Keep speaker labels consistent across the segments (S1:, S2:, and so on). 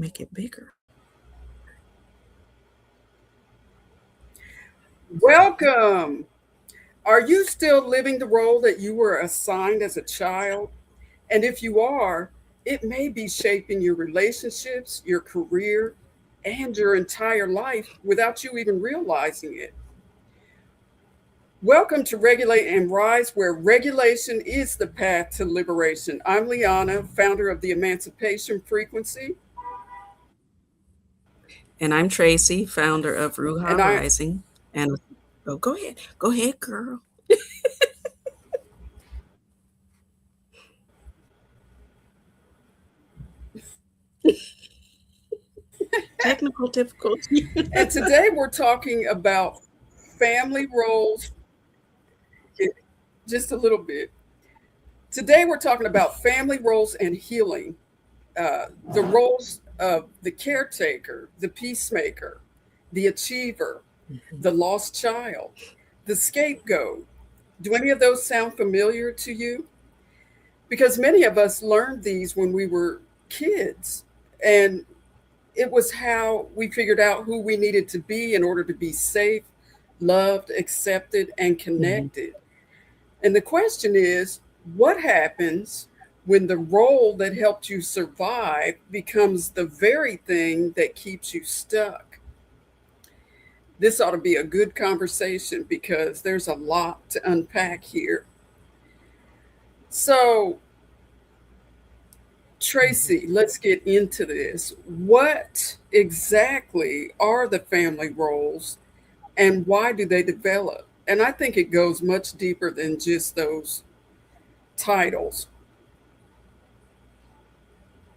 S1: make it bigger.
S2: Welcome. Are you still living the role that you were assigned as a child? And if you are, it may be shaping your relationships, your career, and your entire life without you even realizing it. Welcome to Regulate and Rise, where regulation is the path to liberation. I'm Liana, founder of the Emancipation Frequency,
S1: And I'm Tracy, founder of Ruha
S2: and I
S1: Rising. And oh, go ahead. Go ahead, girl. Technical difficulty.
S2: and today we're talking about family roles, just a little bit. Today, we're talking about family roles and healing, the roles of the caretaker, the peacemaker, the achiever, the lost child, the scapegoat. Do any of those sound familiar to you? Because many of us learned these when we were kids, and it was how we figured out who we needed to be in order to be safe, loved, accepted, and
S1: Mhm.
S2: connected. And the question is, what happens when the role that helped you survive becomes the very thing that keeps you stuck? This ought to be a good conversation because there's a lot to unpack here. So,
S1: Mhm.
S2: Tracy, let's get into this. What exactly are the family roles and why do they develop? And I think it goes much deeper than just those titles.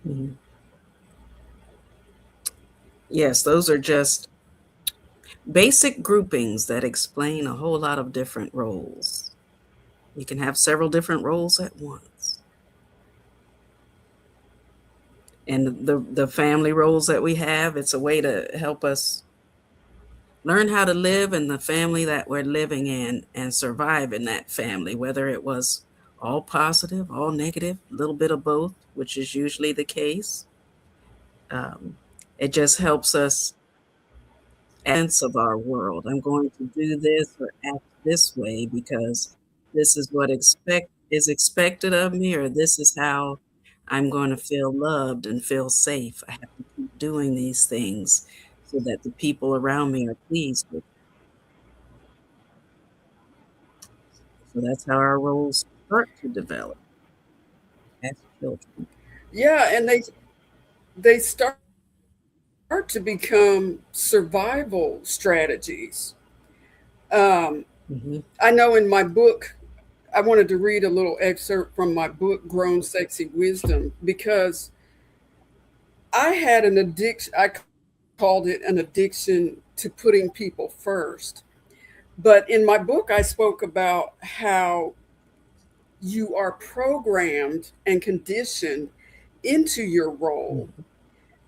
S1: Mhm. Yes, those are just basic groupings that explain a whole lot of different roles. You can have several different roles at once. And the family roles that we have, it's a way to help us learn how to live in the family that we're living in and survive in that family, whether it was all positive, all negative, a little bit of both, which is usually the case. Um, it just helps us sense of our world. I'm going to do this or act this way because this is what is expected of me, or this is how I'm going to feel loved and feel safe. I have to keep doing these things so that the people around me are pleased with. So that's how our roles start to develop as children.
S2: Yeah, and they start to become survival strategies. Um,
S1: Hmm.
S2: I know in my book, I wanted to read a little excerpt from my book, Grown Sexy Wisdom, because I had an addiction. I called it an addiction to putting people first. But in my book, I spoke about how you are programmed and conditioned into your role.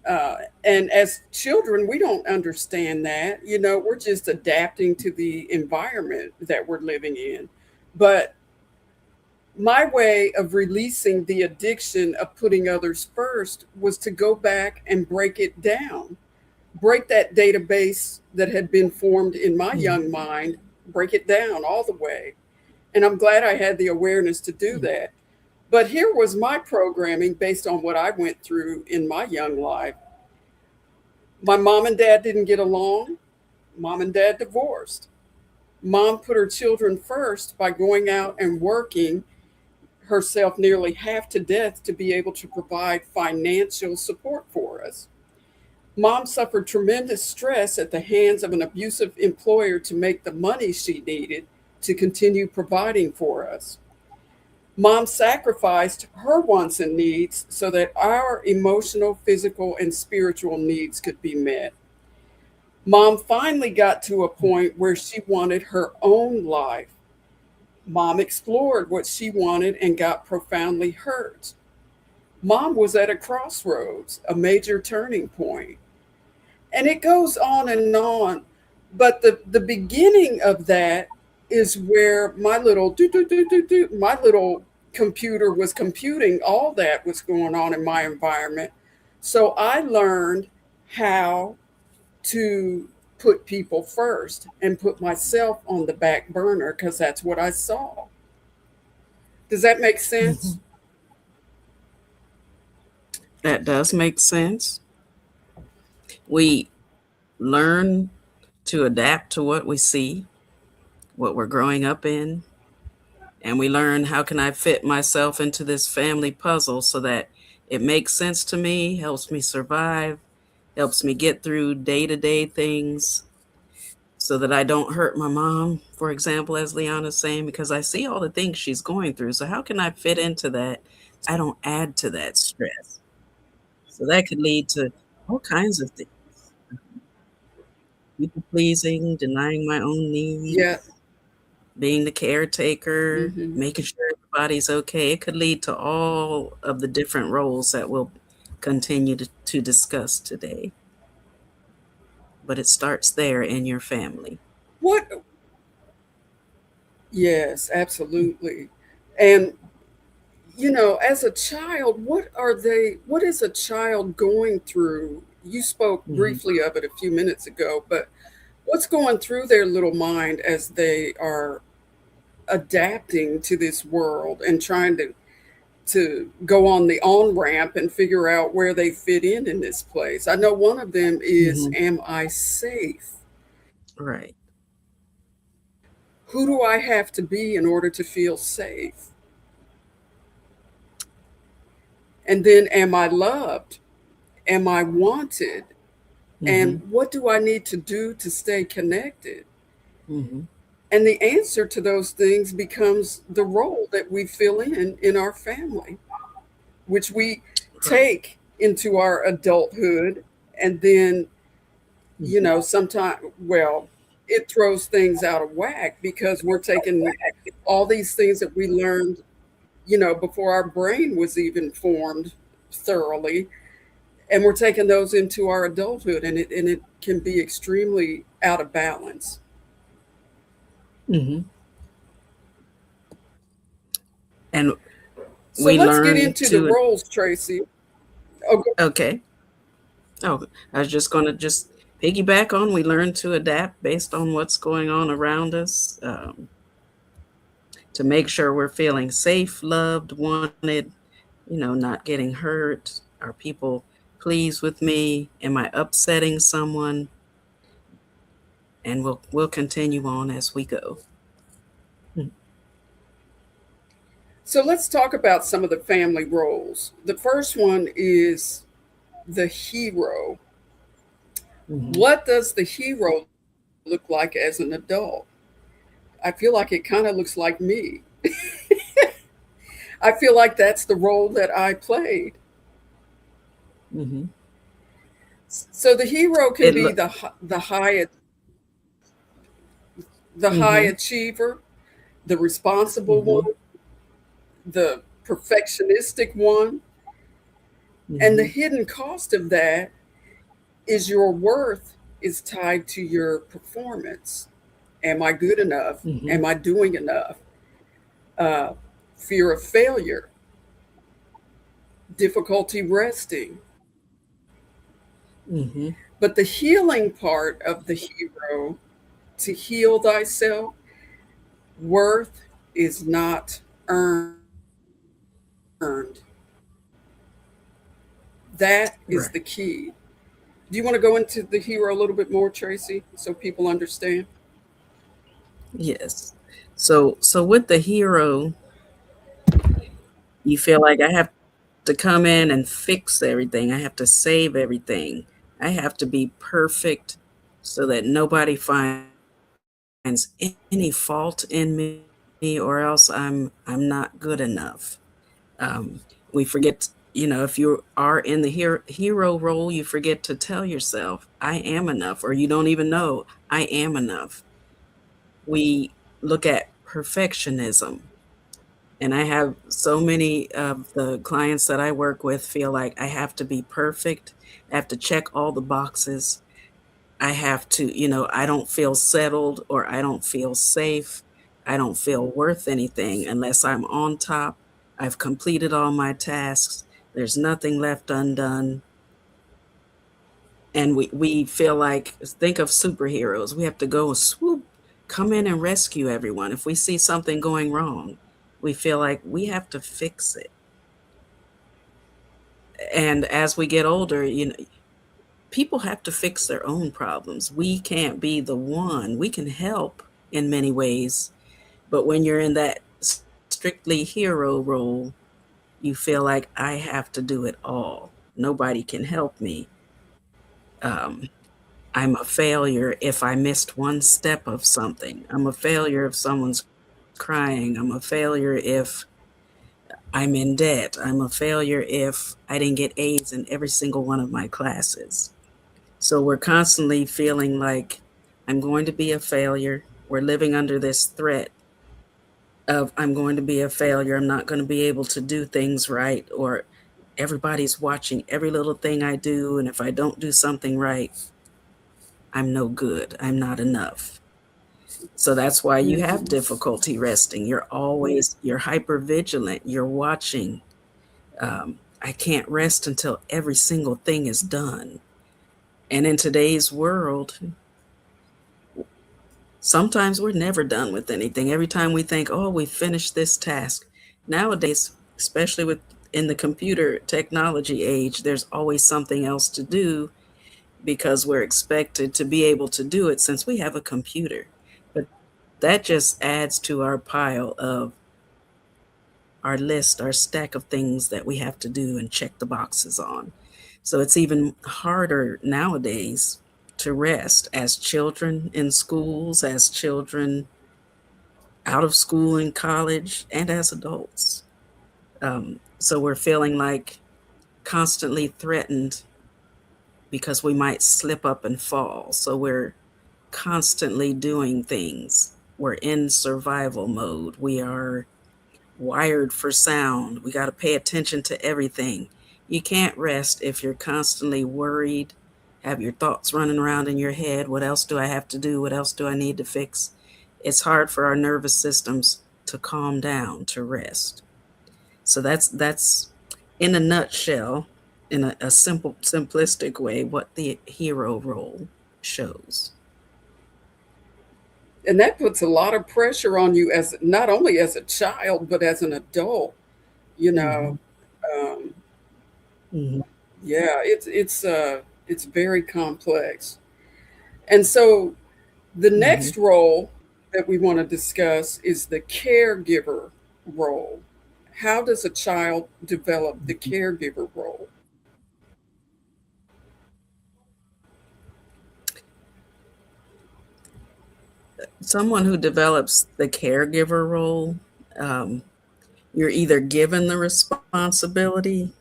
S2: Uh, and as children, we don't understand that. We're just adapting to the environment that we're living in. But my way of releasing the addiction of putting others first was to go back and break it down, break that database that had been formed in my
S1: Hmm.
S2: young mind, break it down all the way. And I'm glad I had the awareness to do that. But here was my programming based on what I went through in my young life. My mom and dad didn't get along. Mom and dad divorced. Mom put her children first by going out and working herself nearly half to death to be able to provide financial support for us. Mom suffered tremendous stress at the hands of an abusive employer to make the money she needed to continue providing for us. Mom sacrificed her wants and needs so that our emotional, physical, and spiritual needs could be met. Mom finally got to a point where she wanted her own life. Mom explored what she wanted and got profoundly hurt. Mom was at a crossroads, a major turning point. And it goes on and on. But the beginning of that is where my little my little computer was computing all that was going on in my environment. So I learned how to put people first and put myself on the back burner because that's what I saw. Does that make sense?
S1: Mhm. That does make sense. We learn to adapt to what we see, what we're growing up in, and we learn how can I fit myself into this family puzzle so that it makes sense to me, helps me survive, helps me get through day-to-day things so that I don't hurt my mom, for example, as Liana's saying, because I see all the things she's going through. So how can I fit into that so I don't add to that stress? So that could lead to all kinds of things. People pleasing, denying my own
S2: Yeah.
S1: needs, being the caretaker,
S2: Hmm.
S1: making sure everybody's okay. It could lead to all of the different roles that we'll continue to discuss today. But it starts there in your family.
S2: What? Yes, absolutely. And as a child, what is a child going through? You spoke
S1: Mhm,
S2: briefly of it a few minutes ago, but what's going through their little mind as they are adapting to this world and trying to go on the on ramp and figure out where they fit in this place? I know one of them is,
S1: mhm,
S2: am I safe?
S1: right.
S2: Who do I have to be in order to feel safe? And then, am I loved? Am I wanted? And
S1: Mhm,
S2: what do I need to do to stay connected?
S1: mhm,
S2: And the answer to those things becomes the role that we fill in our family, which we
S1: right.
S2: take into our adulthood. And then,
S1: Mhm,
S2: sometimes, well, it throws things out of whack because we're taking all these things that we learned, before our brain was even formed thoroughly, and we're taking those into our adulthood, and it can be extremely out of balance.
S1: mhm. And
S2: So
S1: we
S2: let's get
S1: learn
S2: into the
S1: to
S2: roles, Tracy. Oh,
S1: okay. Oh, I was just gonna just piggyback on, we learn to adapt based on what's going on around us, to make sure we're feeling safe, loved, wanted, not getting hurt. Are people pleased with me? Am I upsetting someone? And we'll continue on as we go. Mm,
S2: so let's talk about some of the family roles. The first one is the hero.
S1: mhm,
S2: What does the hero look like as an adult? I feel like it kind of looks like me. I feel like that's the role that I played.
S1: mhm.
S2: So the hero can
S1: It
S2: be
S1: look
S2: the high
S1: mhm,
S2: achiever, the responsible
S1: mhm,
S2: one, the perfectionistic one, and the
S1: mhm,
S2: hidden cost of that is your worth is tied to your performance. Am I good enough?
S1: mhm,
S2: Am I doing enough? Uh, Fear of failure, difficulty resting.
S1: mhm,
S2: But the healing part of the hero, to heal thyself, worth is not earned. That is
S1: right.
S2: the key. Do you want to go into the hero a little bit more, Tracy, so people understand?
S1: Yes. So with the hero, you feel like I have to come in and fix everything. I have to save everything. I have to be perfect so that nobody finds any fault in me or else I'm not good enough. Um, we forget, if you are in the hero role, you forget to tell yourself, I am enough, or you don't even know I am enough. We look at perfectionism. And I have so many of the clients that I work with feel like I have to be perfect. I have to check all the boxes. I have to, I don't feel settled or I don't feel safe. I don't feel worth anything unless I'm on top. I've completed all my tasks. There's nothing left undone. And we feel like, think of superheroes. We have to go swoop, come in and rescue everyone. If we see something going wrong, we feel like we have to fix it. And as we get older, people have to fix their own problems. We can't be the one. We can help in many ways, but when you're in that strictly hero role, you feel like I have to do it all. Nobody can help me. Um, I'm a failure if I missed one step of something. I'm a failure if someone's crying. I'm a failure if I'm in debt. I'm a failure if I didn't get A's in every single one of my classes. So we're constantly feeling like I'm going to be a failure. We're living under this threat of I'm going to be a failure. I'm not going to be able to do things right, or everybody's watching every little thing I do. And if I don't do something right, I'm no good. I'm not enough. So that's why you have
S2: Mhm.
S1: difficulty resting. You're hyper vigilant. You're watching. I can't rest until every single thing is done. And in today's world, sometimes we're never done with anything. Every time we think, oh, we finished this task. Nowadays, especially with in the computer technology age, there's always something else to do because we're expected to be able to do it since we have a computer. But that just adds to our pile of our list, our stack of things that we have to do and check the boxes on. So it's even harder nowadays to rest as children in schools, as children out of school and college, and as adults. So we're feeling like constantly threatened because we might slip up and fall. So we're constantly doing things. We're in survival mode. We are wired for sound. We got to pay attention to everything. You can't rest if you're constantly worried, have your thoughts running around in your head. What else do I have to do? What else do I need to fix? It's hard for our nervous systems to calm down, to rest. So that's in a nutshell, in a simple, simplistic way, what the hero role shows.
S2: And that puts a lot of pressure on you as not only as a child but as an adult. You know,
S1: Hmm.
S2: um,
S1: Hmm.
S2: yeah, it's very complex. And so the
S1: Hmm.
S2: next role that we want to discuss is the caregiver role. How does a child develop the caregiver role?
S1: Someone who develops the caregiver role, um, you're either given the responsibility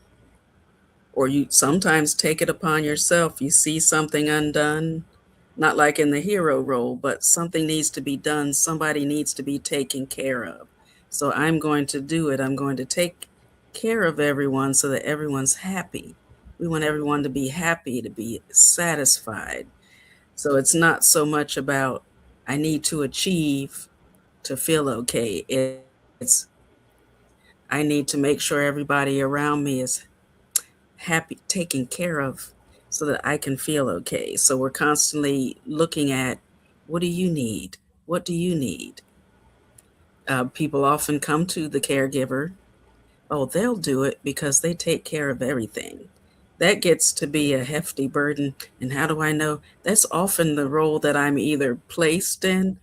S1: or you sometimes take it upon yourself. You see something undone, not like in the hero role, but something needs to be done. Somebody needs to be taken care of. So I'm going to do it. I'm going to take care of everyone so that everyone's happy. We want everyone to be happy, to be satisfied. So it's not so much about I need to achieve to feel okay. It's I need to make sure everybody around me is happy, taken care of so that I can feel okay. So we're constantly looking at what do you need? What do you need? People often come to the caregiver. Oh, they'll do it because they take care of everything. That gets to be a hefty burden. And how do I know? That's often the role that I'm either placed in.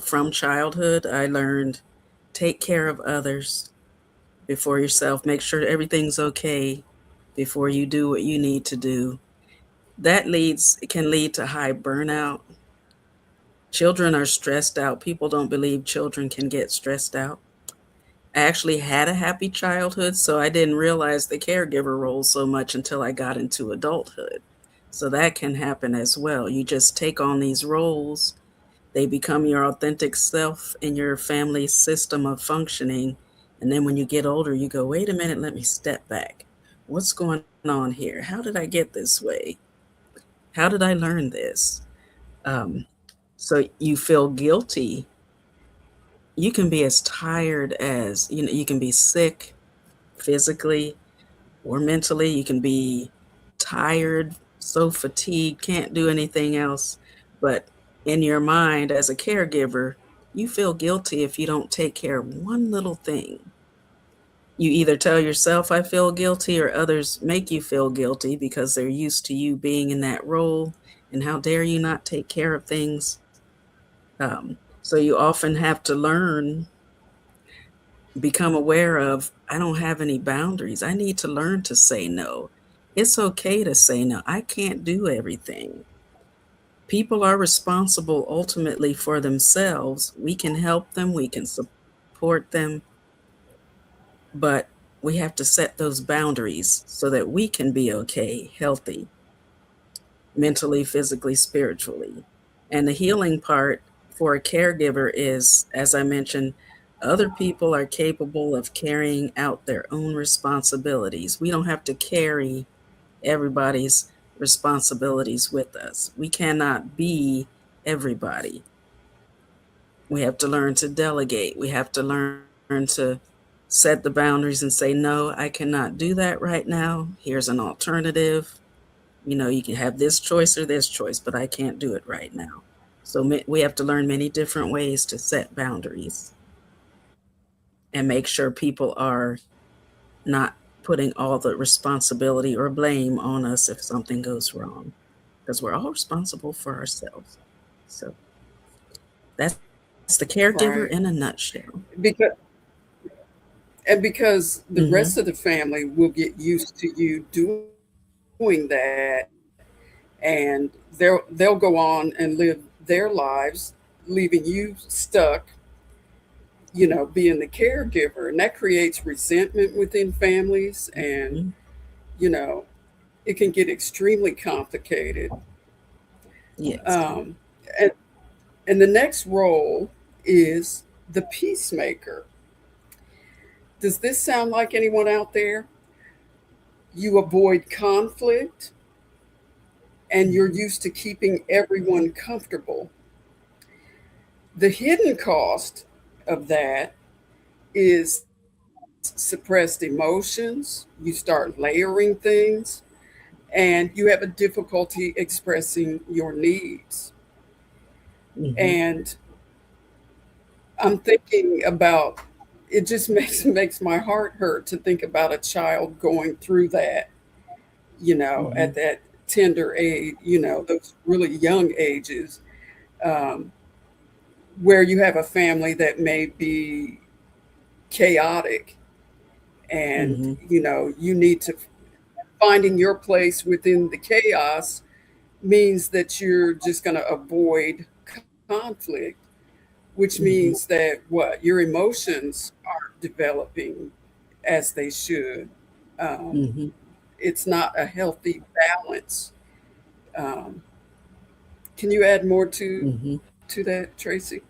S1: From childhood, I learned take care of others before yourself. Make sure everything's okay before you do what you need to do. That leads can lead to high burnout. Children are stressed out. People don't believe children can get stressed out. I actually had a happy childhood, so I didn't realize the caregiver role so much until I got into adulthood. So that can happen as well. You just take on these roles, they become your authentic self in your family system of functioning. And then when you get older, you go, wait a minute, let me step back. What's going on here? How did I get this way? How did I learn this? Um, so you feel guilty. You can be as tired as, you can be sick physically or mentally. You can be tired, so fatigued, can't do anything else. But in your mind, as a caregiver, you feel guilty if you don't take care of one little thing. You either tell yourself, I feel guilty, or others make you feel guilty because they're used to you being in that role. And how dare you not take care of things? So you often have to learn, become aware of, I don't have any boundaries. I need to learn to say no. It's okay to say no. I can't do everything. People are responsible ultimately for themselves. We can help them, we can support them, but we have to set those boundaries so that we can be okay, healthy, mentally, physically, spiritually. And the healing part for a caregiver is, as I mentioned, other people are capable of carrying out their own responsibilities. We don't have to carry everybody's responsibilities with us. We cannot be everybody. We have to learn to delegate. We have to learn to set the boundaries and say, no, I cannot do that right now. Here's an alternative. You can have this choice or this choice, but I can't do it right now. So we have to learn many different ways to set boundaries and make sure people are not putting all the responsibility or blame on us if something goes wrong, because we're all responsible for ourselves. So that's the caregiver
S2: Right.
S1: in a nutshell.
S2: Because and because the
S1: Hmm.
S2: rest of the family will get used to you doing that, and they'll go on and live their lives, leaving you stuck, being the caregiver, and that creates resentment within families, and
S1: Hmm.
S2: you know, it can get extremely complicated.
S1: Yes.
S2: Um, and, and the next role is the peacemaker. Does this sound like anyone out there? You avoid conflict and you're
S1: Hmm.
S2: used to keeping everyone comfortable. The hidden cost of that is suppressed emotions. You start layering things, and you have a difficulty expressing your needs.
S1: Hmm.
S2: And I'm thinking about it just makes my heart hurt to think about a child going through that,
S1: Hmm.
S2: at that tender age, those really young ages, um, where you have a family that may be chaotic, and
S1: Hmm.
S2: you need to finding your place within the chaos means that you're just going to avoid conflict, which means
S1: Hmm.
S2: that what your emotions aren't developing as they should. Um,
S1: Hmm.
S2: it's not a healthy balance. Um, can you add more
S1: Hmm.
S2: to that, Tracy?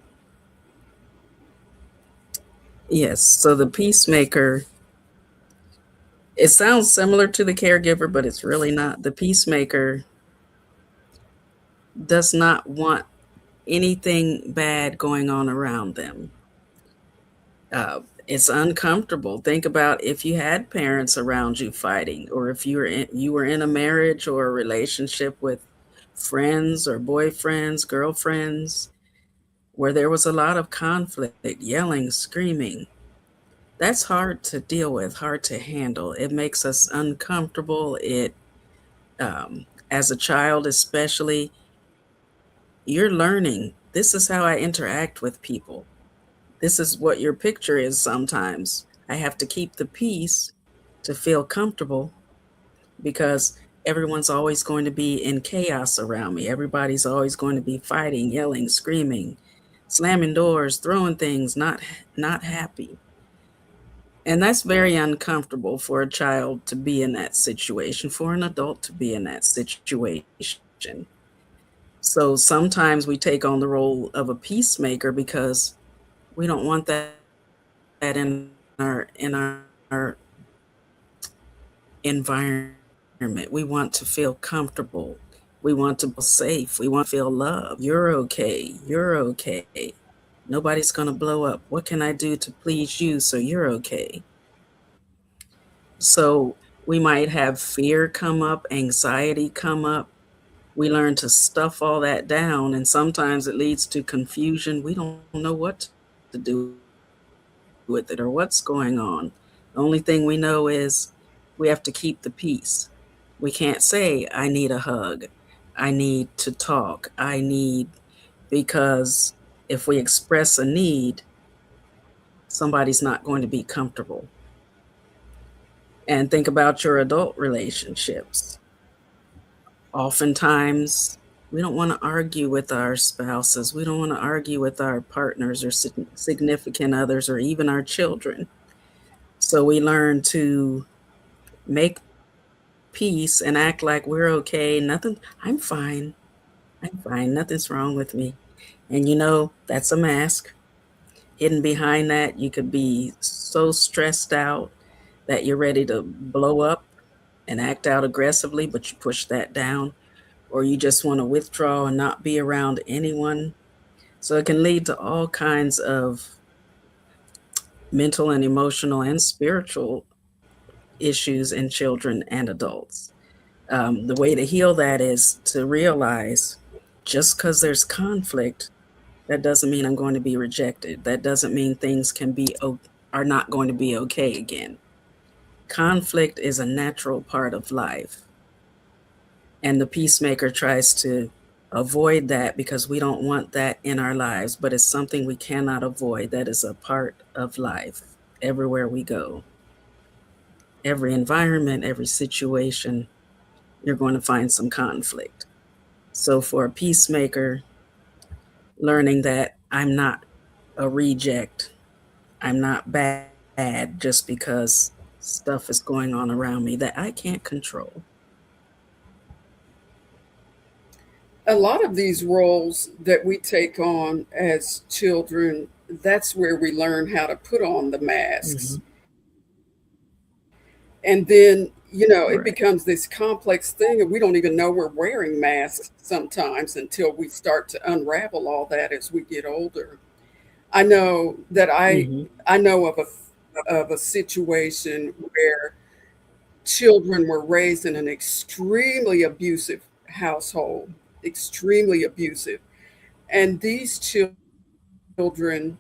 S1: Yes. So the peacemaker, it sounds similar to the caregiver, but it's really not. The peacemaker does not want anything bad going on around them. It's uncomfortable. Think about if you had parents around you fighting, or if you were in a marriage or a relationship with friends or boyfriends, girlfriends, where there was a lot of conflict, yelling, screaming. That's hard to deal with, hard to handle. It makes us uncomfortable. As a child, especially, you're learning. This is how I interact with people. This is what your picture is sometimes. I have to keep the peace to feel comfortable because everyone's always going to be in chaos around me. Everybody's always going to be fighting, yelling, screaming, slamming doors, throwing things, not happy. And that's very uncomfortable for a child to be in that situation, for an adult to be in that situation. So sometimes we take on the role of a peacemaker because we don't want that in our environment. We want to feel comfortable. We want to feel safe. We want to feel loved. You're okay. You're okay. Nobody's going to blow up. What can I do to please you so you're okay? So We might have fear come up, anxiety come up. We learn to stuff all that down, and sometimes it leads to confusion. We don't know what to do with it or what's going on. The only thing we know is we have to keep the peace. We can't say, I need a hug. I need to talk. I need, because if we express a need, somebody's not going to be comfortable. And think about your adult relationships. Oftentimes, we don't want to argue with our spouses. We don't want to argue with our partners or significant others or even our children. So we learn to make peace and act like we're okay. Nothing, I'm fine. I'm fine. Nothing's wrong with me. And that's a mask. Hidden behind that, you could be so stressed out that you're ready to blow up and act out aggressively, but you push that down, or you just want to withdraw and not be around anyone. So it can lead to all kinds of mental and emotional and spiritual issues in children and adults. The way to heal that is to realize just because there's conflict, that doesn't mean I'm going to be rejected. That doesn't mean things are not going to be okay again. Conflict is a natural part of life. And the peacemaker tries to avoid that because we don't want that in our lives, but it's something we cannot avoid. That is a part of life everywhere we go. Every environment, every situation, you're going to find some conflict. So for a peacemaker, learning that I'm not a reject, I'm not bad just because stuff is going on around me that I can't control.
S2: A lot of these roles that we take on as children, that's where we learn how to put on the masks.
S1: Hmm.
S2: And then, it
S1: Right.
S2: becomes this complex thing, and we don't even know we're wearing masks sometimes until we start to unravel all that as we get older. I know that I
S1: Hmm.
S2: I know of a situation where children were raised in an extremely abusive household, extremely abusive. And these children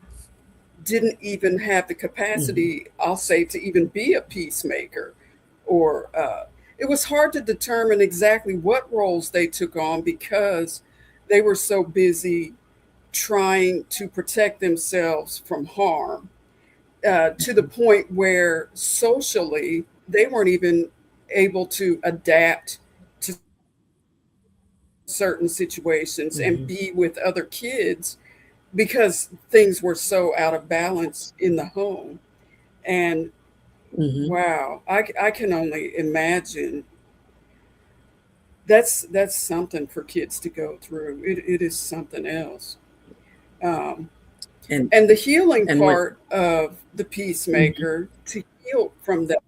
S2: didn't even have the
S1: Hmm.
S2: capacity, I'll say, to even be a peacemaker. Or it was hard to determine exactly what roles they took on because they were so busy trying to protect themselves from harm, to the point where socially they weren't even able to adapt to certain situations and be with other
S1: Hmm.
S2: kids because things were so out of balance in the home. And
S1: Hmm.
S2: wow, I can only imagine that's something for kids to go through. It is something else. Um,
S1: And
S2: and the healing
S1: and what?
S2: part of the
S1: Hmm.
S2: peacemaker to heal from that.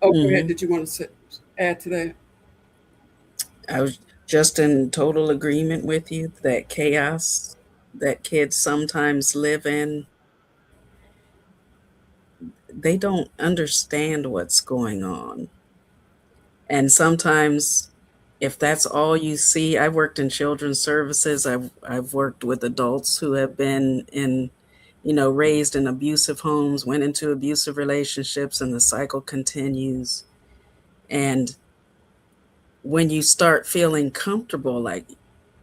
S2: Oh, go ahead.
S1: Hmm.
S2: Did you want to add to that?
S1: I was just in total agreement with you that chaos that kids sometimes live in, they don't understand what's going on. And sometimes if that's all you see, I've worked in children's services, I've worked with adults who have been in, raised in abusive homes, went into abusive relationships, and the cycle continues. And when you start feeling comfortable, like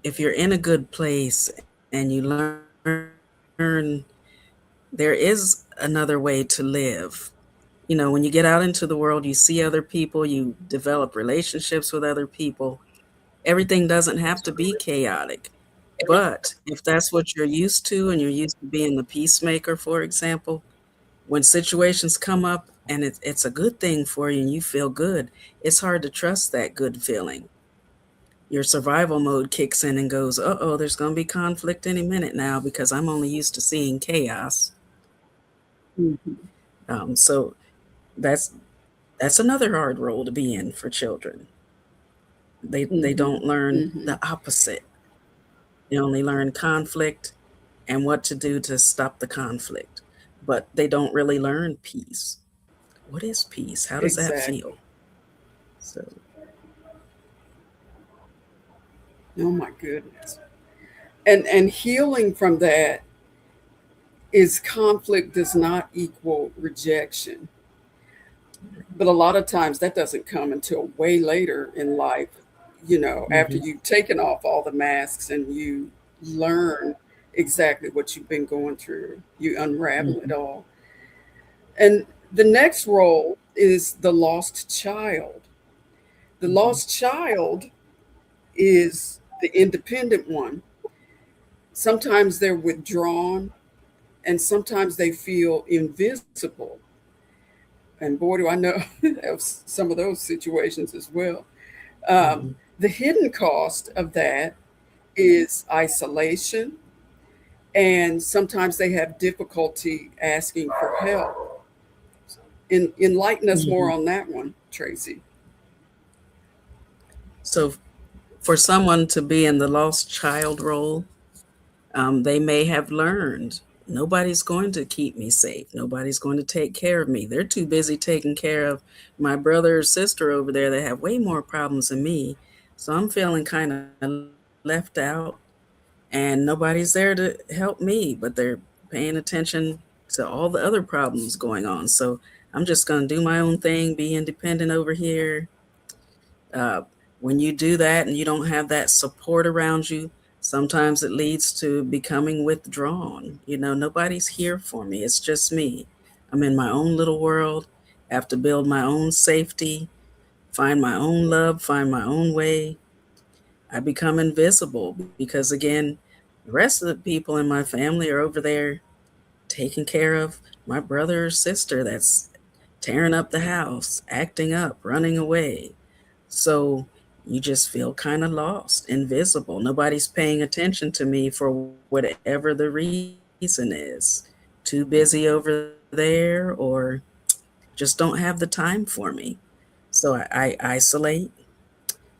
S1: if you're in a good place and you learn there is another way to live. When you get out into the world, you see other people, you develop relationships with other people. Everything doesn't have to be chaotic. But if that's what you're used to and you're used to being the peacemaker, for example, when situations come up and it's a good thing for you and you feel good, it's hard to trust that good feeling. Your survival mode kicks in and goes, uh oh, there's going to be conflict any minute now because I'm only used to seeing chaos.
S2: Hmm.
S1: So that's that's another hard role to be in for children. They
S2: Hmm.
S1: don't learn
S2: Hmm.
S1: the opposite. They only learn conflict and what to do to stop the conflict, but they don't really learn peace. what is peace? How does that
S2: Exactly.
S1: feel? So,
S2: Oh my goodness. And healing from that is conflict does not equal rejection. But a lot of times that doesn't come until way later in life, after
S1: mhm,
S2: you've taken off all the masks and you learn exactly what you've been going through, you unravel it
S1: mhm,
S2: all. And the next role is the lost child. The
S1: mhm,
S2: lost child is the independent one. Sometimes they're withdrawn, and sometimes they feel invisible. And boy, do I know of some of those situations as well. Um,
S1: mhm.
S2: the hidden cost of that is isolation, and sometimes they have difficulty asking for help. Enlighten us more
S1: Mhm.
S2: on that one, Tracy.
S1: So, for someone to be in the lost child role, they may have learned nobody's going to keep me safe. Nobody's going to take care of me. They're too busy taking care of my brother or sister over there that have way more problems than me. So I'm feeling kind of left out, and nobody's there to help me, but they're paying attention to all the other problems going on. So I'm just going to do my own thing, be independent over here. uh, when you do that and you don't have that support around you, sometimes it leads to becoming withdrawn. Nobody's here for me. It's just me. I'm in my own little world, have to build my own safety, find my own love, find my own way. I become invisible because, again, the rest of the people in my family are over there taking care of my brother or sister that's tearing up the house, acting up, running away. So you just feel kind of lost, invisible. Nobody's paying attention to me for whatever the reason is. Too busy over there, or just don't have the time for me. So I isolate.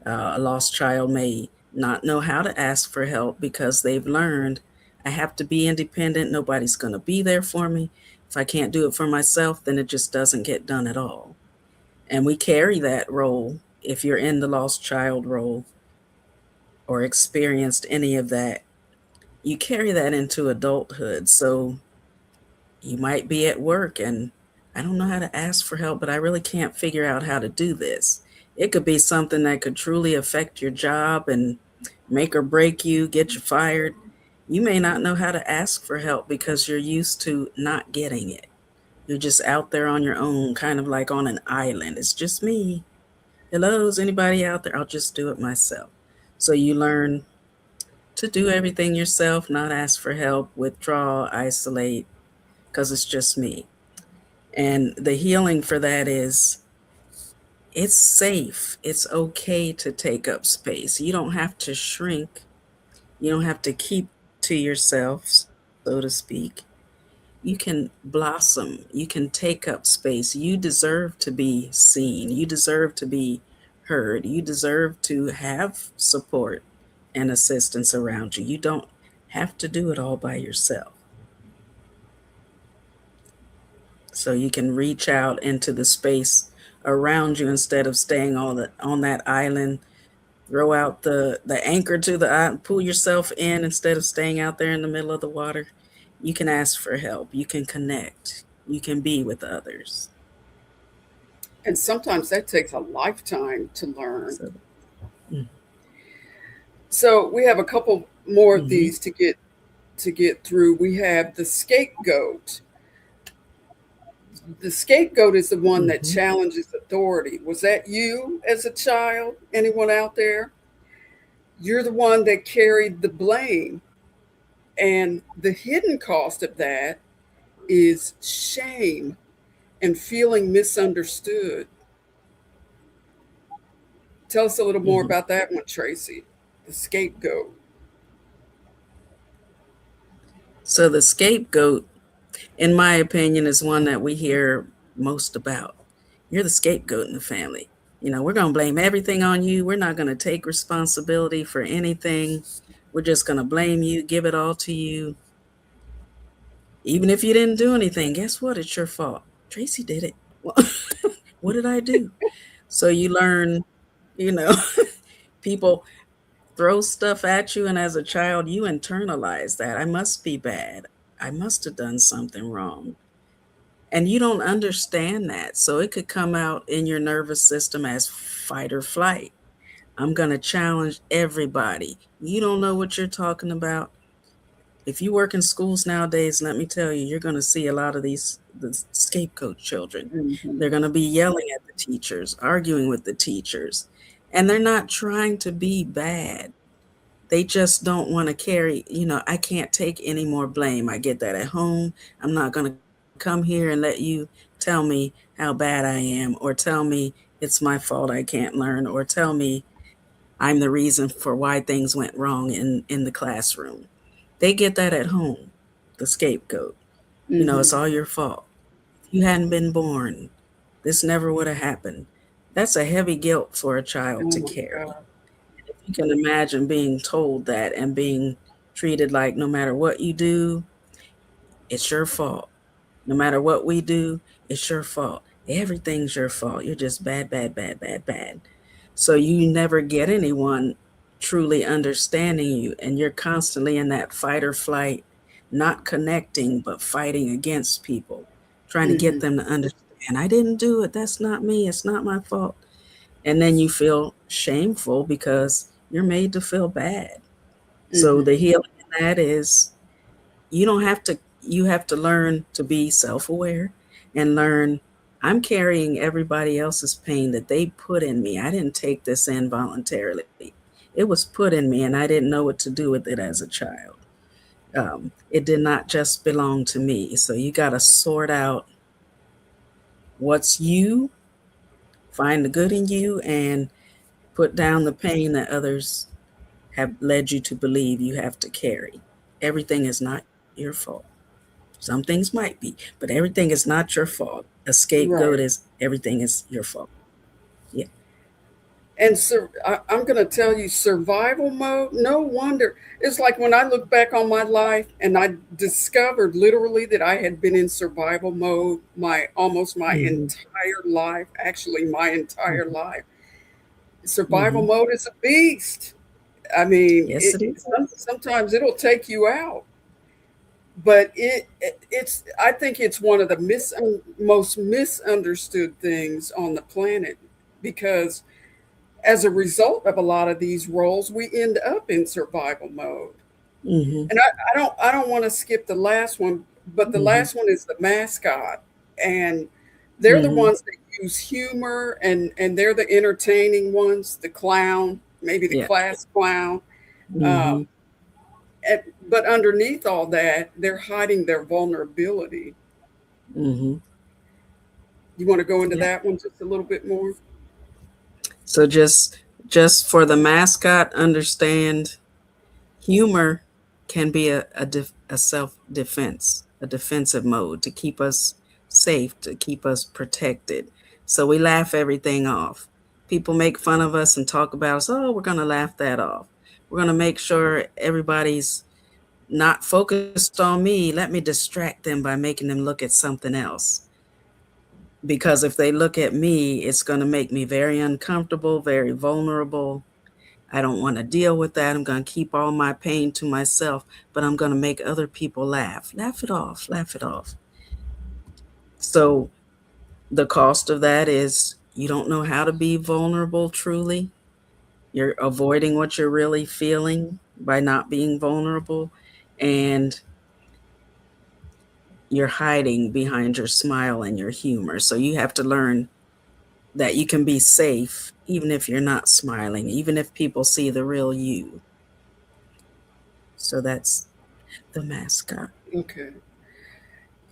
S1: A lost child may not know how to ask for help because they've learned I have to be independent. Nobody's going to be there for me. If I can't do it for myself, then it just doesn't get done at all. And we carry that role. If you're in the lost child role or experienced any of that, you carry that into adulthood. So you might be at work and I don't know how to ask for help, but I really can't figure out how to do this. It could be something that could truly affect your job and make or break you, get you fired. You may not know how to ask for help because you're used to not getting it. You're just out there on your own, kind of like on an island. It's just me. Hello, is anybody out there? I'll just do it myself. So you learn to do everything yourself, not ask for help, withdraw, isolate, because it's just me. And the healing for that is it's safe. It's okay to take up space. You don't have to shrink. You don't have to keep to yourself, so to speak. You can blossom. You can take up space. You deserve to be seen. You deserve to be heard. You deserve to have support and assistance around you. You don't have to do it all by yourself. So you can reach out into the space around you instead of staying on that island. Throw out the anchor to the island, pull yourself in instead of staying out there in the middle of the water. You can ask for help. You can connect. You can be with others.
S2: And sometimes that takes a lifetime to learn.
S1: So, mm,
S2: So we have a couple more of
S1: mm-hmm,
S2: these to get through. We have the scapegoat. The scapegoat is the one that
S1: mm-hmm.
S2: challenges authority. Was that you as a child? Anyone out there? You're the one that carried the blame. And the hidden cost of that is shame and feeling misunderstood. Tell us a little more
S1: Mm-hmm.
S2: about that one, Tracy. The scapegoat.
S1: So the scapegoat, in my opinion, is one that we hear most about. You're the scapegoat in the family. We're going to blame everything on you. We're not going to take responsibility for anything. We're just going to blame you, give it all to you. Even if you didn't do anything, guess what? It's your fault. Tracy did it. Well, what did I do? So you learn, you know, people throw stuff at you, and as a child, you internalize that. I must be bad. I must have done something wrong. And you don't understand that. So it could come out in your nervous system as fight or flight. I'm going to challenge everybody. You don't know what you're talking about. If you work in schools nowadays, let me tell you, you're going to see a lot of the scapegoat children.
S2: Hmm.
S1: They're going to be yelling at the teachers, arguing with the teachers, and they're not trying to be bad. They just don't want to carry, I can't take any more blame. I get that at home. I'm not going to come here and let you tell me how bad I am, or tell me it's my fault I can't learn, or tell me I'm the reason for why things went wrong in the classroom. They get that at home, the scapegoat. It's
S2: Hmm.
S1: all your fault. If you hadn't been born, this never would have happened. That's a heavy guilt for a child
S2: Oh
S1: to
S2: my
S1: carry.
S2: God.
S1: You can imagine being told that and being treated like no matter what you do, it's your fault. No matter what we do, it's your fault. Everything's your fault. You're just bad, bad, bad, bad, bad. So you never get anyone truly understanding you, and you're constantly in that fight or flight, not connecting, but fighting against people, trying to get
S2: Hmm.
S1: them to understand. I didn't do it. That's not me. It's not my fault. And then you feel shameful because you're made to feel bad. So
S2: Hmm.
S1: the healing in that is you have to learn to be self-aware and learn I'm carrying everybody else's pain that they put in me. I didn't take this in voluntarily. It was put in me and I didn't know what to do with it as a child. It did not just belong to me. So you got to sort out what's you, find the good in you, and put down the pain that others have led you to believe you have to carry. Everything is not your fault. Some things might be, but everything is not your fault. A scapegoat
S2: Right.
S1: is everything is your fault. Yeah.
S2: And I'm going to tell you, survival mode, no wonder. It's like when I look back on my life and I discovered literally that I had been in survival mode my almost my
S1: Mm-hmm.
S2: entire life, actually, my entire
S1: Mm-hmm.
S2: life. Survival
S1: Mm-hmm.
S2: mode is a beast. I mean,
S1: Yes, it is.
S2: sometimes it'll take you out. But it's I think it's one of the most misunderstood things on the planet because as a result of a lot of these roles, we end up in survival mode.
S1: Mm-hmm.
S2: And I don't want to skip the last one, but the
S1: Mm-hmm.
S2: last one is the mascot, and they're the
S1: Mm-hmm.
S2: ones that use humor, and they're the entertaining ones, the clown, maybe the
S1: Yeah.
S2: class clown. Uh,
S1: Mm-hmm.
S2: and, but underneath all that, they're hiding their vulnerability.
S1: Mm-hmm.
S2: You want to go into
S1: Yeah.
S2: that one just a little bit more?
S1: So just for the mascot, understand humor can be a self defense, a defensive mode to keep us safe, to keep us protected. So we laugh everything off. People make fun of us and talk about us. Oh, we're going to laugh that off. We're going to make sure everybody's not focused on me. Let me distract them by making them look at something else. Because if they look at me, it's going to make me very uncomfortable, very vulnerable. I don't want to deal with that. I'm going to keep all my pain to myself, but I'm going to make other people laugh. Laugh it off. Laugh it off. So the cost of that is you don't know how to be vulnerable truly. You're avoiding what you're really feeling by not being vulnerable. And you're hiding behind your smile and your humor. So you have to learn that you can be safe even if you're not smiling, even if people see the real you. So that's the mascot.
S2: Okay.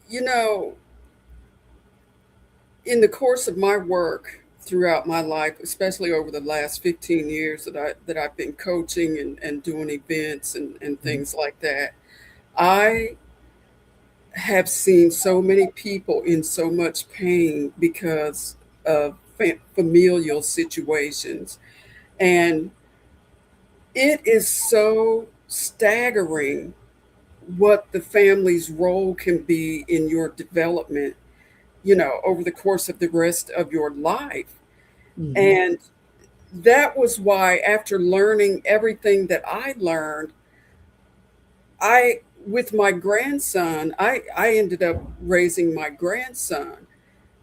S2: You know, in the course of my work throughout my life, especially over the last 15 years that I've been coaching and doing events and
S1: Mhm.
S2: things like that, I have seen so many people in so much pain because of familial situations. And it is so staggering what the family's role can be in your development. over the course of the rest of your life.
S1: Mm-hmm.
S2: And that was why, after learning everything that I learned, I, with my grandson, I ended up raising my grandson.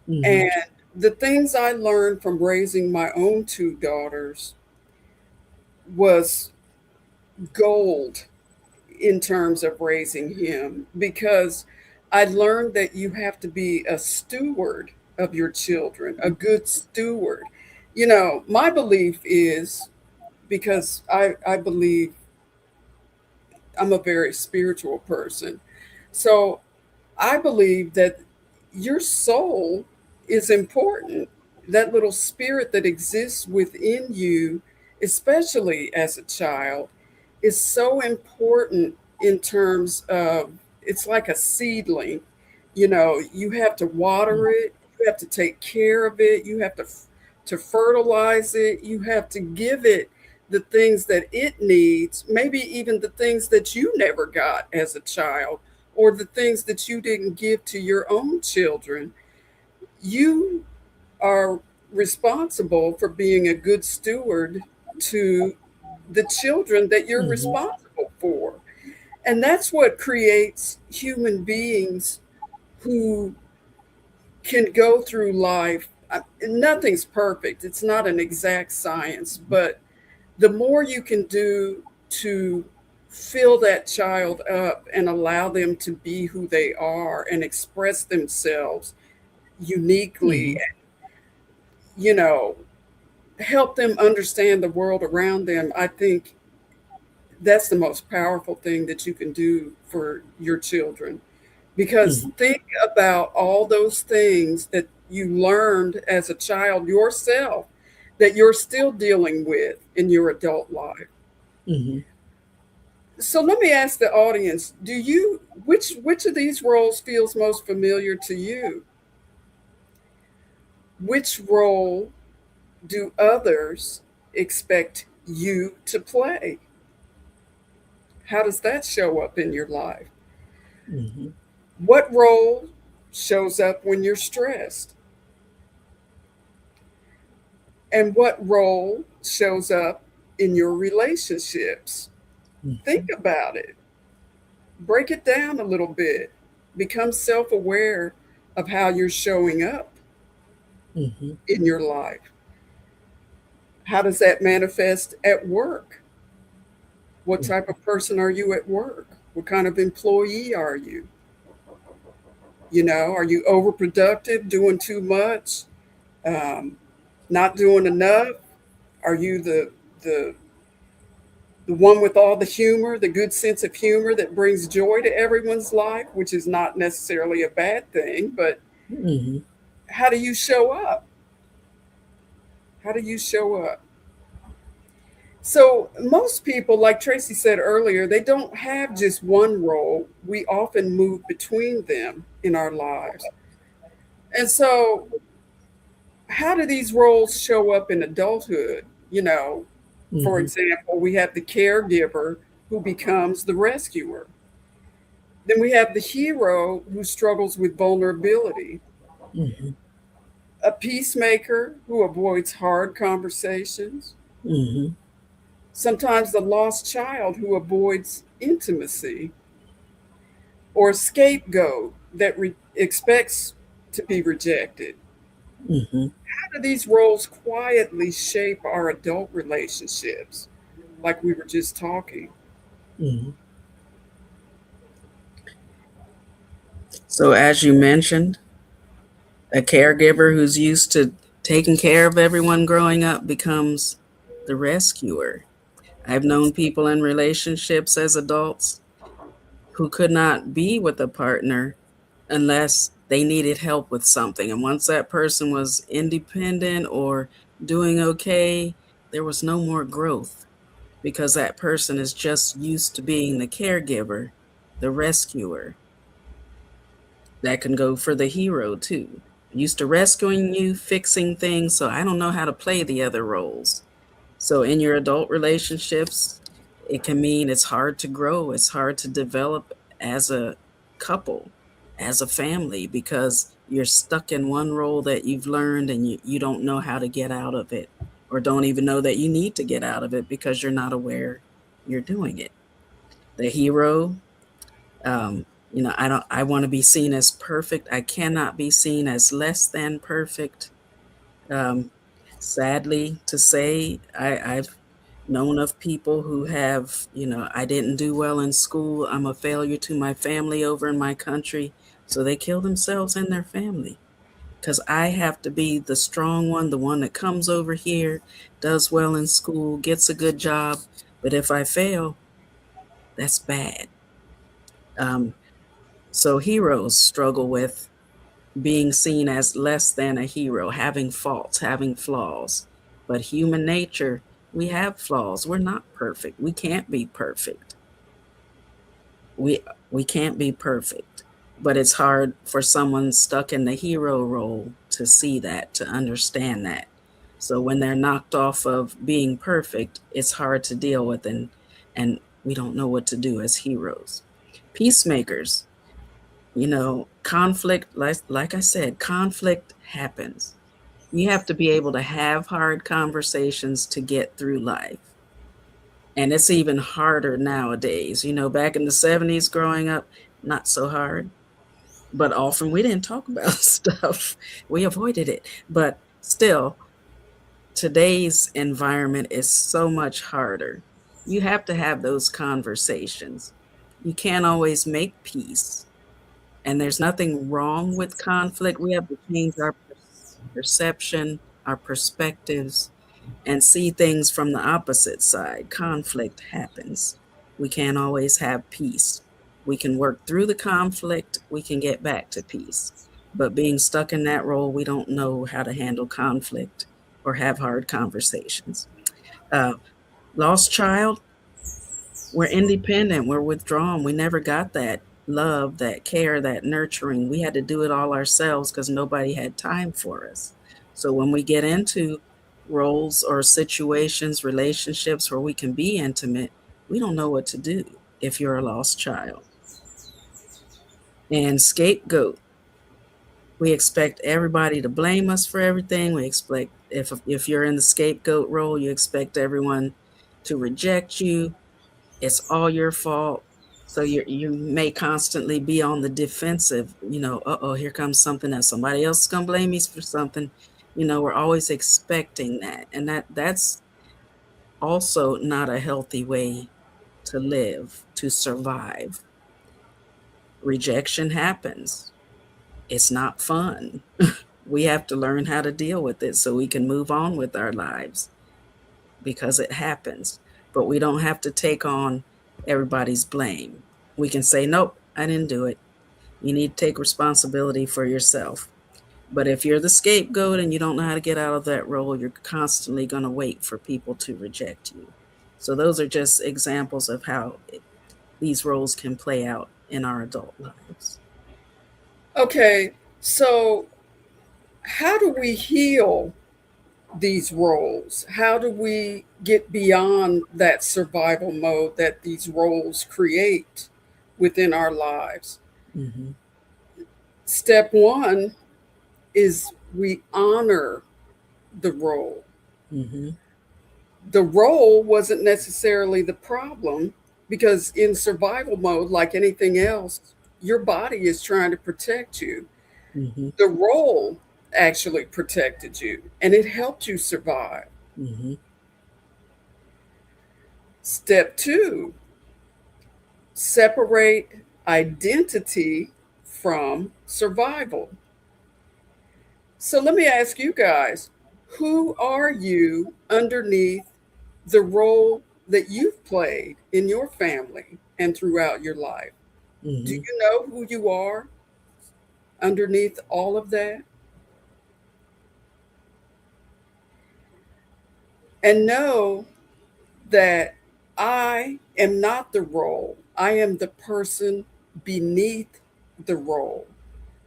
S1: Mm-hmm.
S2: And the things I learned from raising my own two daughters was gold in terms of raising him, because I learned that you have to be a steward of your children, a good steward. My belief is, because I believe I'm a very spiritual person. So I believe that your soul is important. That little spirit that exists within you, especially as a child, is so important in terms of, it's like a seedling. You have to water it, you have to take care of it, you have to fertilize it, you have to give it the things that it needs, maybe even the things that you never got as a child, or the things that you didn't give to your own children. You are responsible for being a good steward to the children that you're
S1: Mm-hmm.
S2: responsible for. And that's what creates human beings who can go through life. Nothing's perfect, it's not an exact science, but the more you can do to fill that child up and allow them to be who they are and express themselves uniquely,
S1: Mm-hmm.
S2: you know, help them understand the world around them, I think that's the most powerful thing that you can do for your children. Because
S1: Mm-hmm.
S2: think about all those things that you learned as a child yourself that you're still dealing with in your adult life.
S1: Mm-hmm.
S2: So let me ask the audience, do you which of these roles feels most familiar to you? Which role do others expect you to play? How does that show up in your life?
S1: Mm-hmm.
S2: What role shows up when you're stressed? And what role shows up in your relationships? Think
S1: Mm-hmm.
S2: about it. Break it down a little bit. Become self aware of how you're showing up
S1: Mm-hmm.
S2: in your life. How does that manifest at work? What type of person are you at work? What kind of employee are you? Are you overproductive, doing too much, um, not doing enough? Are you the one with all the humor, the good sense of humor that brings joy to everyone's life, which is not necessarily a bad thing, but
S1: Mm-hmm.
S2: how do you show up? How do you show up? So, most people, like Tracy said earlier, they don't have just one role. We often move between them in our lives. And so, how do these roles show up in adulthood? You know, for
S1: Mm-hmm.
S2: example, we have the caregiver who becomes the rescuer. Then we have the hero who struggles with vulnerability,
S1: Mm-hmm.
S2: a peacemaker who avoids hard conversations,
S1: Mm-hmm.
S2: sometimes the lost child who avoids intimacy, or a scapegoat that expects to be rejected.
S1: Mm-hmm.
S2: How do these roles quietly shape our adult relationships, like we were just talking?
S1: Mm-hmm. So, as you mentioned, a caregiver who's used to taking care of everyone growing up becomes the rescuer. I've known people in relationships as adults who could not be with a partner unless they needed help with something. And once that person was independent or doing okay, there was no more growth because that person is just used to being the caregiver, the rescuer. That can go for the hero too. Used to rescuing you, fixing things, so I don't know how to play the other roles. So in your adult relationships, it can mean it's hard to grow, it's hard to develop as a couple, as a family, because you're stuck in one role that you've learned and you don't know how to get out of it, or don't even know that you need to get out of it because you're not aware you're doing it. The hero, I want to be seen as perfect. I cannot be seen as less than perfect. Um, Sadly to say, I've known of people who have, I didn't do well in school. I'm a failure to my family over in my country. So they kill themselves and their family because I have to be the strong one, the one that comes over here, does well in school, gets a good job. But if I fail, that's bad. Um, so heroes struggle with being seen as less than a hero, having faults, having flaws. But human nature, we have flaws. We're not perfect. We can't be perfect. We we can't be perfect. But it's hard for someone stuck in the hero role to see that, to understand that. So when they're knocked off of being perfect, it's hard to deal with, and we don't know what to do as heroes. Peacemakers, conflict, like I said, conflict happens. You have to be able to have hard conversations to get through life. And it's even harder nowadays. Back in the 70s growing up, not so hard. But often we didn't talk about stuff. We avoided it. But still, today's environment is so much harder. You have to have those conversations. You can't always make peace. And there's nothing wrong with conflict. We have to change our perception, our perspectives, and see things from the opposite side. Conflict happens. We can't always have peace. We can work through the conflict, we can get back to peace. But being stuck in that role, we don't know how to handle conflict or have hard conversations. Uh, Lost child, we're independent, we're withdrawn. We never got that love, that care, that nurturing. We had to do it all ourselves because nobody had time for us. So when we get into roles or situations, relationships where we can be intimate, we don't know what to do if you're a lost child. And scapegoat, we expect everybody to blame us for everything. We expect, if you're in the scapegoat role, you expect everyone to reject you. It's all your fault. So you may constantly be on the defensive, uh-oh, here comes something else. Somebody else is gonna blame me for something. We're always expecting that. And that's also not a healthy way to live, to survive. Rejection happens. It's not fun. We have to learn how to deal with it so we can move on with our lives because it happens. But we don't have to take on everybody's blame. We can say, nope, I didn't do it. You need to take responsibility for yourself. But if you're the scapegoat and you don't know how to get out of that role, you're constantly going to wait for people to reject you. So, those are just examples of how these roles can play out in our adult lives.
S2: Okay, so how do we heal these roles? How do we get beyond that survival mode that these roles create within our lives?
S1: Mm-hmm.
S2: Step one is we honor the role.
S1: Mm-hmm.
S2: The role wasn't necessarily the problem because in survival mode, like anything else, your body is trying to protect you.
S1: Mm-hmm.
S2: The role actually protected you and it helped you survive.
S1: Mm-hmm.
S2: Step two, separate identity from survival. So let me ask you guys, who are you underneath the role that you've played in your family and throughout your life? Do
S1: Mm-hmm.
S2: you know who you are underneath all of that? And know that I am not the role, I am the person beneath the role.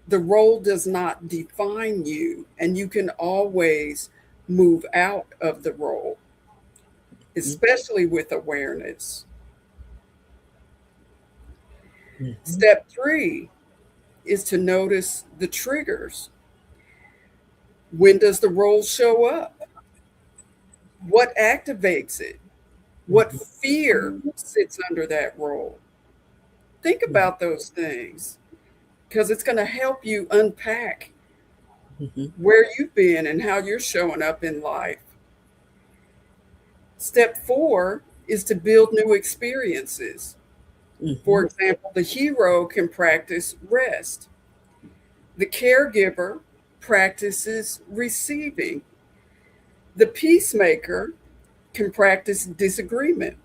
S2: The role does not define you, and you can always move out of the role, especially with awareness.
S1: Mm-hmm.
S2: Step three is to notice the triggers. When does the role show up? What activates it? What
S1: Mhm.
S2: fear sits under that role? Think
S1: Mhm.
S2: about those things because it's going to help you unpack
S1: Mhm.
S2: where you've been and how you're showing up in life. Step 4 is to build new experiences. For
S1: Mhm.
S2: example, the hero can practice rest, the caregiver practices receiving, the peacemaker can practice disagreement,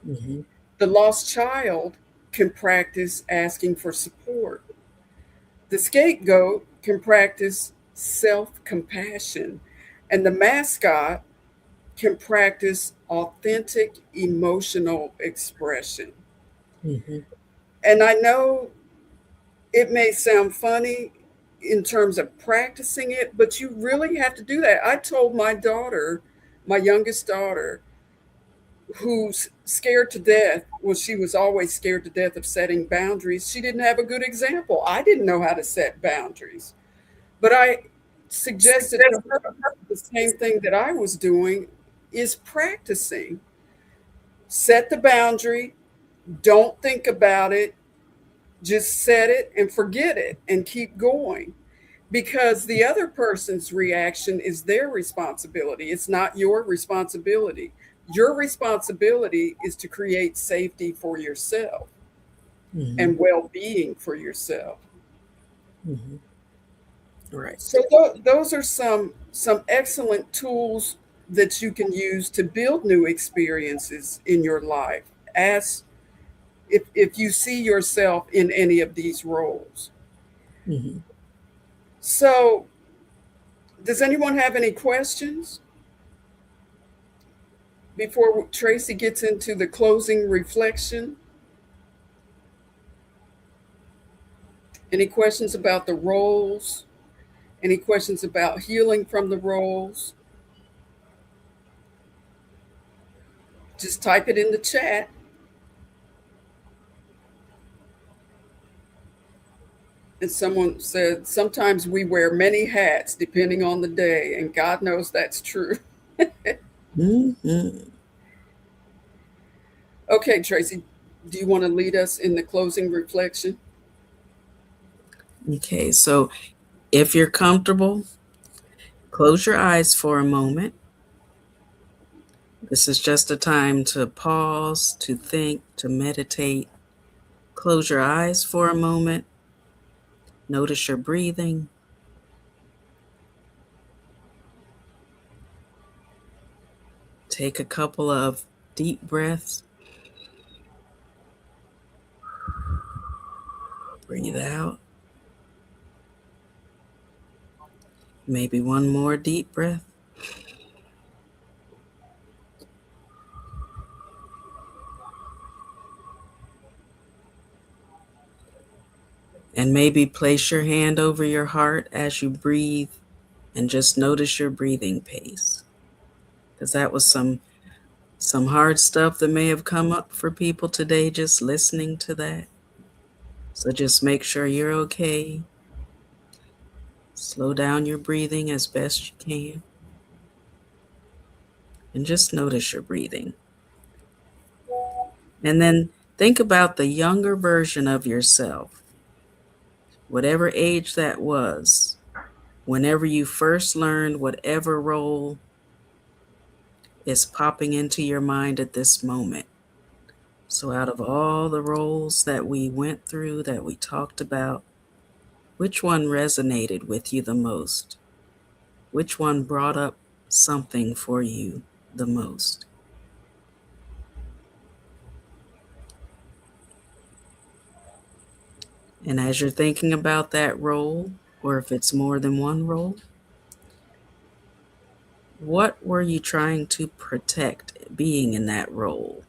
S1: Mhm.
S2: the lost child can practice asking for support, the scapegoat can practice self compassion, and the mascot can practice authentic emotional expression.
S1: Mhm.
S2: And I know it may sound funny in terms of practicing it, but you really have to do that. I told my daughter, my youngest daughter, who's scared to death, well, she was always scared to death of setting boundaries. She didn't have a good example. I didn't know how to set boundaries. But I suggested to her the same thing that I was doing is practicing. Set the boundary, don't think about it, just set it and forget it and keep going. Because the other person's reaction is their responsibility. It's not your responsibility. Your responsibility is to create safety for yourself
S1: Mhm.
S2: and well being for yourself.
S1: Mhm. Right.
S2: So those are some excellent tools that you can use to build new experiences in your life as if you see yourself in any of these roles.
S1: Mhm.
S2: So does anyone have any questions before Tracy gets into the closing reflection? Any questions about the roles? Any questions about healing from the roles? Just type it in the chat. And someone said, sometimes we wear many hats depending on the day, and God knows that's true.
S1: Mhm.
S2: Okay, Tracy, do you want to lead us in the closing reflection?
S1: Okay, so if you're comfortable, close your eyes for a moment. This is just a time to pause, to think, to meditate. Close your eyes for a moment. Notice your breathing. Take a couple of deep breaths. Breathe out. Maybe one more deep breath. And maybe place your hand over your heart as you breathe and just notice your breathing pace. Because that was some hard stuff that may have come up for people today just listening to that. So just make sure you're okay. Slow down your breathing as best you can. And just notice your breathing. And then think about the younger version of yourself, whatever age that was, whenever you first learned whatever role is popping into your mind at this moment. So, out of all the roles that we went through, that we talked about, which one resonated with you the most? Which one brought up something for you the most? And as you're thinking about that role, or if it's more than one role, what were you trying to protect being in that role?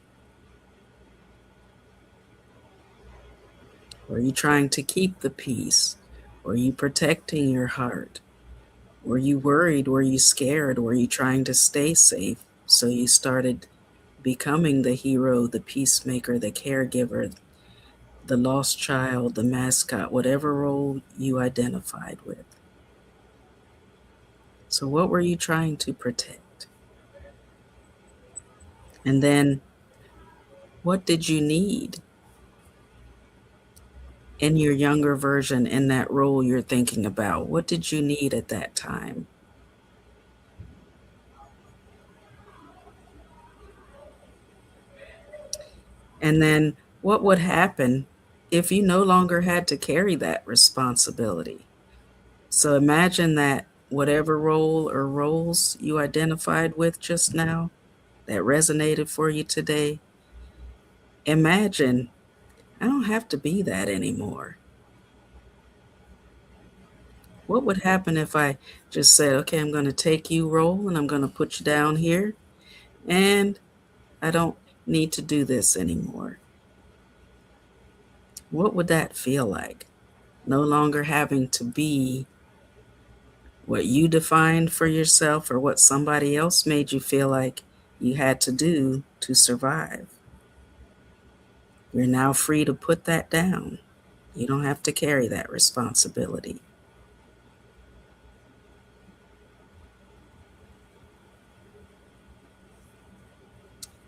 S1: Were you trying to keep the peace? Were you protecting your heart? Were you worried? Were you scared? Were you trying to stay safe? So you started becoming the hero, the peacemaker, the caregiver, the lost child, the mascot, whatever role you identified with. So, what were you trying to protect? And then, what did you need in your younger version in that role you're thinking about? What did you need at that time? And then, what would happen if you no longer had to carry that responsibility? So, imagine that whatever role or roles you identified with just now that resonated for you today, imagine I don't have to be that anymore. What would happen if I just said, okay, I'm going to take you role and I'm going to put you down here and I don't need to do this anymore? What would that feel like? No longer having to be what you defined for yourself or what somebody else made you feel like you had to do to survive. You're now free to put that down. You don't have to carry that responsibility.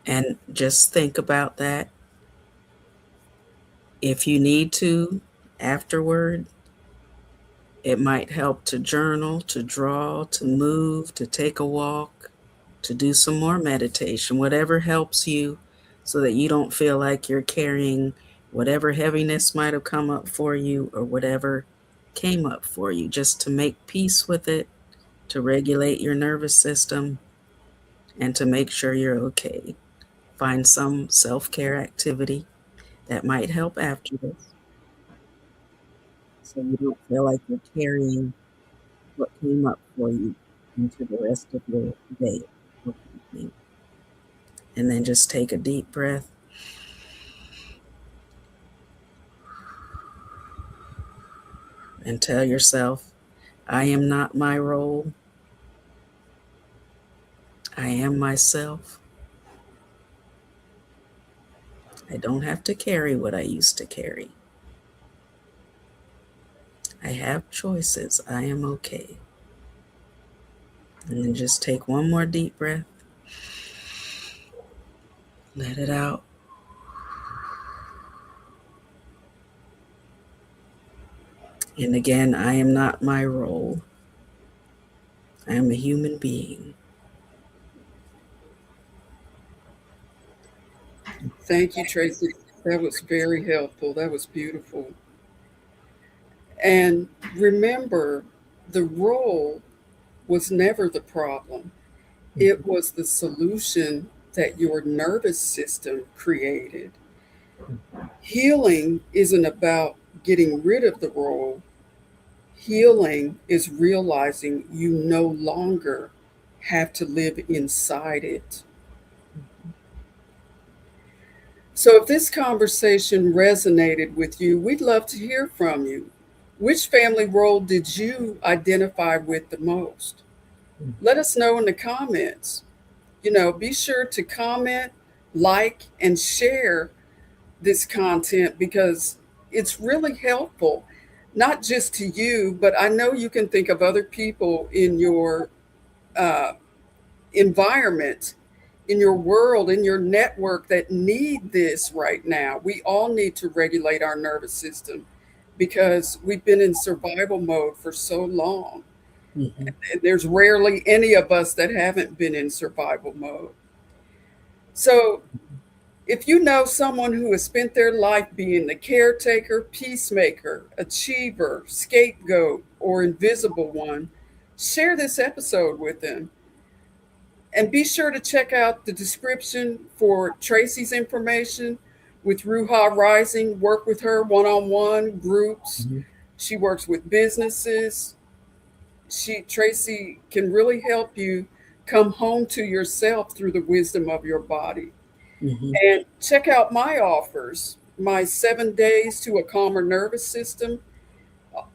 S1: And just think about that. If you need to, afterward, it might help to journal, to draw, to move, to take a walk, to do some more meditation, whatever helps you so that you don't feel like you're carrying whatever heaviness might have come up for you or whatever came up for you, just to make peace with it, to regulate your nervous system, and to make sure you're okay. Find some self care activity that might help after this so you don't feel like you're carrying what came up for you into the rest of your day or evening. And then just take a deep breath and tell yourself, I am not my role. I am myself. I don't have to carry what I used to carry. I have choices. I am okay. And then just take one more deep breath. Let it out. And again, I am not my role. I am a human being.
S2: Thank you, Tracy. That was very helpful. That was beautiful. And remember, the role was never the problem, it was the solution that your nervous system created. Healing isn't about getting rid of the role, healing is realizing you no longer have to live inside it. So, if this conversation resonated with you, we'd love to hear from you. Which family role did you identify with the most? Let us know in the comments. Be sure to comment, like, and share this content because it's really helpful, not just to you, but I know you can think of other people in your uh, environment, in your world, in your network that need this right now. We all need to regulate our nervous system because we've been in survival mode for so long.
S1: Mm-hmm.
S2: There's rarely any of us that haven't been in survival mode. So, if you know someone who has spent their life being the caretaker, peacemaker, achiever, scapegoat, or invisible one, share this episode with them. And be sure to check out the description for Tracy's information with Ruha Rising. Work with her one on one, groups.
S1: Mm-hmm.
S2: She works with businesses. Tracy can really help you come home to yourself through the wisdom of your body.
S1: Mm-hmm.
S2: And check out my offers. My 7 days to a calmer nervous system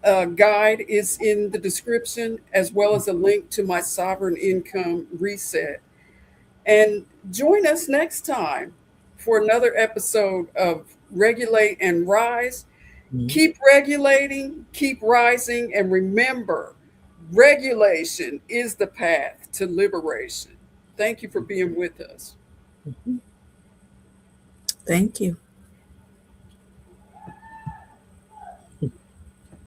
S2: guide is in the description, as well as a link to my sovereign income reset. And join us next time for another episode of regulate, and rise.
S1: Mhm.
S2: Keep regulating, keep rising, and remember, regulation is the path to liberation. Thank you for being with us.
S1: Mhm. Thank you.